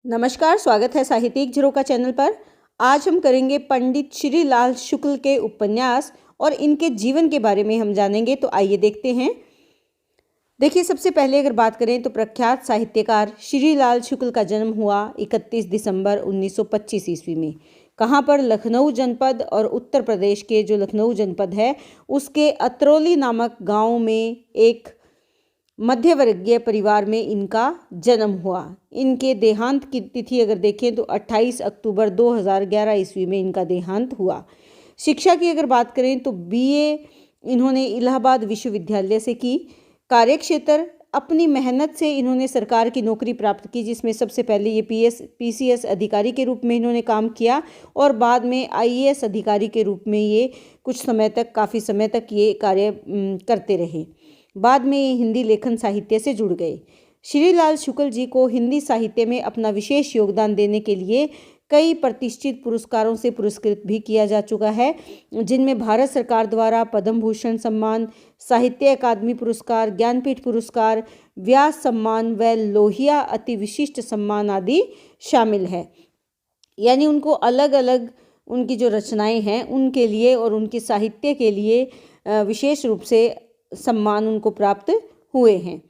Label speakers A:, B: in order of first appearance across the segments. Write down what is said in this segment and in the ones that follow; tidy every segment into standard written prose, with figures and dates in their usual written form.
A: नमस्कार, स्वागत है साहित्यिक झरोखा चैनल पर। आज हम करेंगे पंडित श्री लाल शुक्ल के उपन्यास और इनके जीवन के बारे में हम जानेंगे। तो आइए देखते हैं। देखिए, सबसे पहले अगर बात करें तो प्रख्यात साहित्यकार श्री लाल शुक्ल का जन्म हुआ 31 दिसंबर 1925 ईस्वी में। कहाँ पर? लखनऊ जनपद और उत्तर प्रदेश के जो लखनऊ जनपद है उसके अतरौली नामक गांव में एक मध्यवर्गीय परिवार में इनका जन्म हुआ। इनके देहांत की तिथि अगर देखें तो 28 अक्टूबर 2011 ईस्वी में इनका देहांत हुआ। शिक्षा की अगर बात करें तो बीए इन्होंने इलाहाबाद विश्वविद्यालय से की। कार्यक्षेत्र, अपनी मेहनत से इन्होंने सरकार की नौकरी प्राप्त की, जिसमें सबसे पहले ये पीसीएस अधिकारी के रूप में इन्होंने काम किया और बाद में आईएएस अधिकारी के रूप में ये कुछ समय तक, काफ़ी समय तक ये कार्य करते रहे। बाद में ये हिंदी लेखन साहित्य से जुड़ गए। श्री लाल शुक्ल जी को हिंदी साहित्य में अपना विशेष योगदान देने के लिए कई प्रतिष्ठित पुरस्कारों से पुरस्कृत भी किया जा चुका है, जिनमें भारत सरकार द्वारा पद्म भूषण सम्मान, साहित्य अकादमी पुरस्कार, ज्ञानपीठ पुरस्कार, व्यास सम्मान व लोहिया अति विशिष्ट सम्मान आदि शामिल है। यानी उनको अलग अलग उनकी जो रचनाएं हैं उनके लिए और उनके साहित्य के लिए विशेष रूप से सम्मान उनको प्राप्त हुए हैं।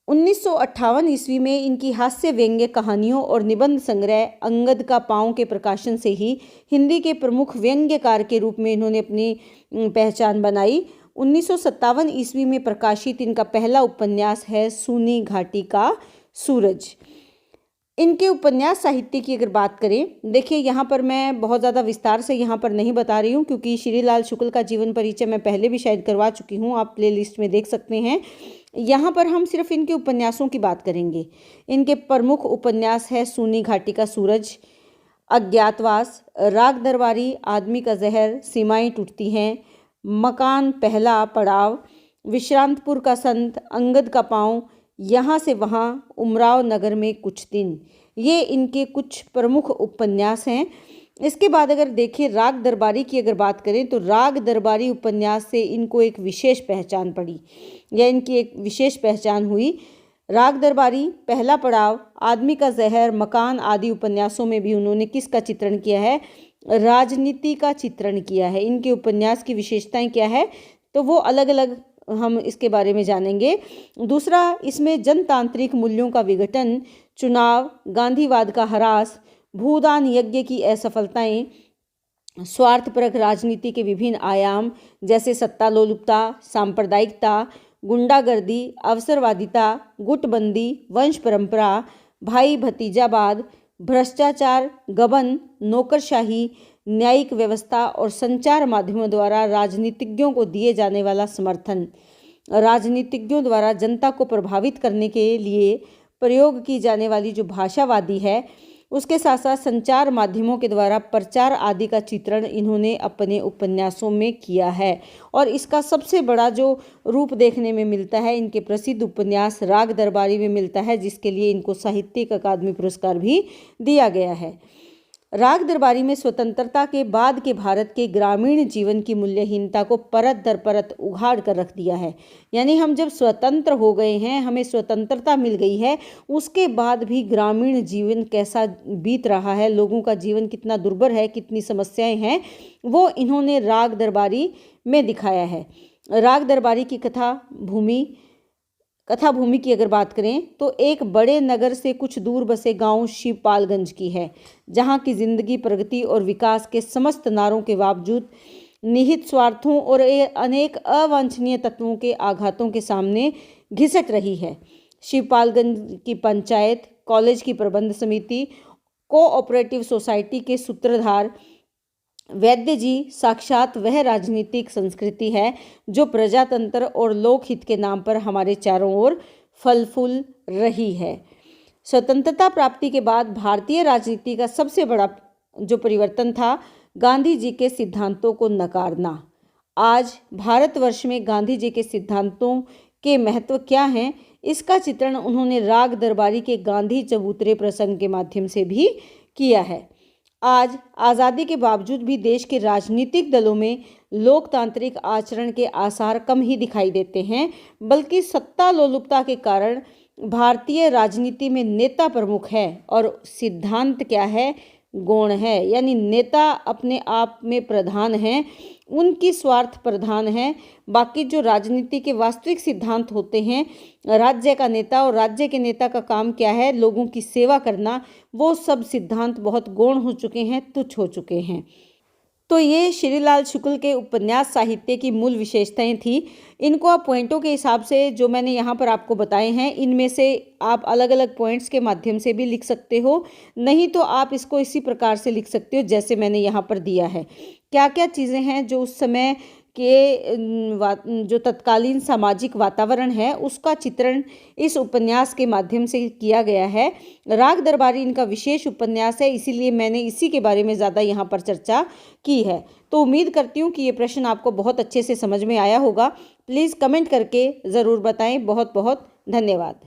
A: 1958 ईस्वी में इनकी हास्य व्यंग्य कहानियों और निबंध संग्रह अंगद का पाँव के प्रकाशन से ही हिंदी के प्रमुख व्यंग्यकार के रूप में इन्होंने अपनी पहचान बनाई। 1957 ईस्वी में प्रकाशित इनका पहला उपन्यास है सूनी घाटी का सूरज। इनके उपन्यास साहित्य की अगर बात करें, देखिए यहाँ पर मैं बहुत ज़्यादा विस्तार से यहाँ पर नहीं बता रही हूँ, क्योंकि श्री लाल शुक्ल का जीवन परिचय मैं पहले भी शायद करवा चुकी हूँ, आप प्लेलिस्ट में देख सकते हैं। यहाँ पर हम सिर्फ इनके उपन्यासों की बात करेंगे। इनके प्रमुख उपन्यास है सूनी घाटी का सूरज, अज्ञातवास, राग दरबारी, आदमी का जहर, सीमाएं टूटती हैं, मकान पहला पड़ाव, विश्रांतपुर का संत, अंगद का पाँव, यहाँ से वहाँ, उमराव नगर में कुछ दिन, ये इनके कुछ प्रमुख उपन्यास हैं। इसके बाद अगर देखिए राग दरबारी की अगर बात करें तो राग दरबारी उपन्यास से इनको एक विशेष पहचान पड़ी या इनकी एक विशेष पहचान हुई। राग दरबारी, पहला पड़ाव, आदमी का जहर, मकान आदि उपन्यासों में भी उन्होंने किसका चित्रण किया है? राजनीति का चित्रण किया है। इनके उपन्यास की विशेषताएं क्या है तो वो अलग अलग हम इसके बारे में जानेंगे। दूसरा, इसमें जनतांत्रिक मूल्यों का विघटन, चुनाव, गांधीवाद का ह्रास, भूदान यज्ञ की असफलताएं, स्वार्थपरक राजनीति के विभिन्न आयाम जैसे सत्तालोलुपता, सांप्रदायिकता, गुंडागर्दी, अवसरवादिता, गुटबंदी, वंश परंपरा, भाई भतीजावाद, भ्रष्टाचार, गबन, नौकरशाही, न्यायिक व्यवस्था और संचार माध्यमों द्वारा राजनीतिज्ञों को दिए जाने वाला समर्थन, राजनीतिज्ञों द्वारा जनता को प्रभावित करने के लिए प्रयोग की जाने वाली जो भाषावादी है, उसके साथ साथ संचार माध्यमों के द्वारा प्रचार आदि का चित्रण इन्होंने अपने उपन्यासों में किया है। और इसका सबसे बड़ा जो रूप देखने में मिलता है इनके प्रसिद्ध उपन्यास राग दरबारी में मिलता है, जिसके लिए इनको साहित्यिक अकादमी पुरस्कार भी दिया गया है। राग दरबारी में स्वतंत्रता के बाद के भारत के ग्रामीण जीवन की मूल्यहीनता को परत दर परत उघाड़ कर रख दिया है। यानी हम जब स्वतंत्र हो गए हैं, हमें स्वतंत्रता मिल गई है, उसके बाद भी ग्रामीण जीवन कैसा बीत रहा है, लोगों का जीवन कितना दुर्भर है, कितनी समस्याएं हैं, वो इन्होंने राग दरबारी में दिखाया है। राग दरबारी की कथा भूमि की अगर बात करें तो एक बड़े नगर से कुछ दूर बसे गांव शिवपालगंज की है, जहां की जिंदगी प्रगति और विकास के समस्त नारों के बावजूद निहित स्वार्थों और अनेक अवांछनीय तत्वों के आघातों के सामने घिसट रही है। शिवपालगंज की पंचायत, कॉलेज की प्रबंध समिति, कोऑपरेटिव सोसाइटी के सूत्रधार वैद्य जी साक्षात वह राजनीतिक संस्कृति है जो प्रजातंत्र और लोकहित के नाम पर हमारे चारों ओर फल फूल रही है। स्वतंत्रता प्राप्ति के बाद भारतीय राजनीति का सबसे बड़ा जो परिवर्तन था गांधी जी के सिद्धांतों को नकारना। आज भारतवर्ष में गांधी जी के सिद्धांतों के महत्व क्या हैं, इसका चित्रण उन्होंने राग दरबारी के गांधी चबूतरे प्रसंग के माध्यम से भी किया है। आज आज़ादी के बावजूद भी देश के राजनीतिक दलों में लोकतांत्रिक आचरण के आसार कम ही दिखाई देते हैं, बल्कि सत्ता लोलुपता के कारण भारतीय राजनीति में नेता प्रमुख है और सिद्धांत क्या है, गौण है। यानी नेता अपने आप में प्रधान हैं, उनकी स्वार्थ प्रधान है। बाकी जो राजनीति के वास्तविक सिद्धांत होते हैं, राज्य का नेता और राज्य के नेता का काम क्या है, लोगों की सेवा करना, वो सब सिद्धांत बहुत गौण हो चुके हैं, तुच्छ हो चुके हैं। तो ये श्रीलाल शुक्ल के उपन्यास साहित्य की मूल विशेषताएं थी। इनको आप पॉइंटों के हिसाब से जो मैंने यहाँ पर आपको बताए हैं, इनमें से आप अलग अलग पॉइंट्स के माध्यम से भी लिख सकते हो, नहीं तो आप इसको इसी प्रकार से लिख सकते हो जैसे मैंने यहाँ पर दिया है। क्या क्या चीज़ें हैं जो उस समय के जो तत्कालीन सामाजिक वातावरण है उसका चित्रण इस उपन्यास के माध्यम से किया गया है। राग दरबारी इनका विशेष उपन्यास है, इसीलिए मैंने इसी के बारे में ज़्यादा यहाँ पर चर्चा की है। तो उम्मीद करती हूँ कि ये प्रश्न आपको बहुत अच्छे से समझ में आया होगा। प्लीज़ कमेंट करके ज़रूर बताएं। बहुत बहुत धन्यवाद।